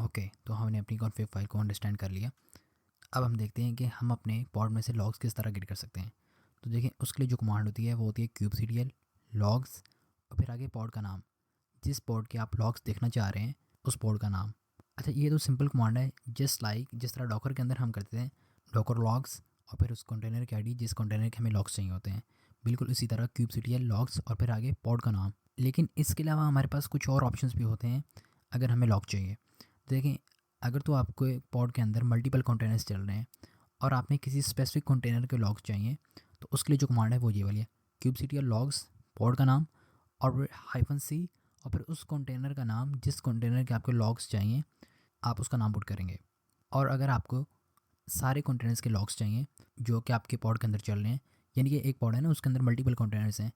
Okay, तो हमने अपनी कॉन्फ़िग फ़ाइल को अंडरस्टैंड कर लिया। अब हम देखते हैं कि हम अपने पॉड में से लॉग्स किस तरह गेट कर सकते हैं। तो देखिए, उसके लिए जो कमांड होती है वो होती है kubectl लॉग्स और फिर आगे पॉड का नाम, जिस पॉड के आप लॉग्स देखना चाह रहे हैं उस पॉड का नाम। अच्छा, ये तो सिंपल कमांड है, जस्ट लाइक जिस तरह डॉकर के अंदर हम करते हैं डॉकर लॉग्स और फिर उस कंटेनर की आईडी जिस कंटेनर के हमें लॉग्स चाहिए होते हैं, बिल्कुल इसी तरह kubectl लॉग्स और फिर आगे पॉड का नाम। लेकिन इसके अलावा हमारे पास कुछ और ऑप्शंस भी होते हैं अगर हमें लॉग चाहिए। देखें, अगर तो आपको पॉड के अंदर मल्टीपल कंटेनर्स चल रहे हैं और आपने किसी स्पेसिफिक कंटेनर के लॉग्स चाहिए, तो उसके लिए जो कमांड है वो ये वाली है, kubectl लॉग्स पॉड का नाम और -c और फिर उस कंटेनर का नाम जिस कंटेनर के आपको लॉग्स चाहिए आप उसका नाम पुट करेंगे। और अगर आपको सारे कंटेनर्स के लॉग्स चाहिए जो कि आपके पॉड के अंदर चल रहे हैं, यानी कि एक पॉड है ना उसके अंदर मल्टीपल कंटेनर्स हैं,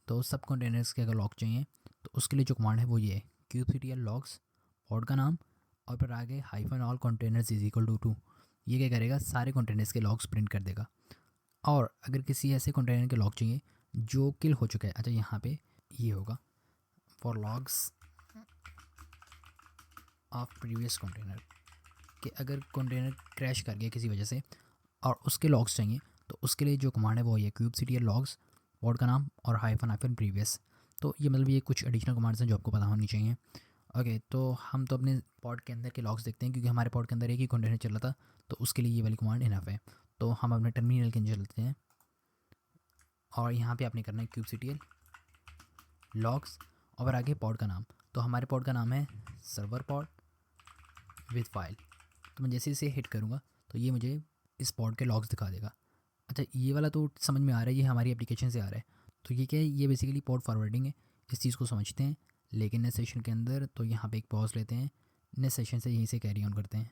तो सब कंटेनर्स के अगर लॉग चाहिए तो उसके लिए जो कमांड है वो ये है, kubectl लॉग्स पॉड का नाम और फिर आगे -all containers is equal to 2। ये क्या करेगा, सारे कंटेनर्स के लॉग्स प्रिंट कर देगा। और अगर किसी ऐसे कंटेनर के लॉग चाहिए जो किल हो चुका है, अच्छा यहाँ पे ये होगा for logs of previous container, कि अगर कंटेनर क्रैश कर गया किसी वजह से और उसके लॉग्स चाहिए तो उसके लिए जो कमांड है वो ये kubectl लॉग्स पॉड का नाम और हाइफन प्रीवियस। तो ये मतलब ये कुछ एडिशनल कमांड्स हैं जो आपको पता होनी चाहिए। ओके, तो हम तो अपने पॉड के अंदर के लॉग्स देखते हैं क्योंकि हमारे पॉड के अंदर एक ही कंटेनर चल रहा था, तो उसके लिए ये वाली कमांड इनफ है। तो हम अपने टर्मिनल के अंदर चलते हैं और यहाँ पे आपने करना है kubectl लॉग्स और आगे पॉड का नाम। तो हमारे पॉड का नाम है सर्वर पॉड विद फाइल। तो मैं जैसे इसे हिट करूँगा तो ये मुझे इस पॉड के लॉग्स दिखा देगा। अच्छा, ये वाला तो समझ में आ रहा है, ये हमारी एप्लीकेशन से आ रहा है। तो ये क्या है, ये बेसिकली पोर्ट फॉरवर्डिंग है, इस चीज़ को समझते हैं। लेकिन नेक्स्ट सेशन के अंदर तो यहाँ पे एक पॉज लेते हैं, नेक्स्ट सेशन से यहीं से कैरी ऑन करते हैं।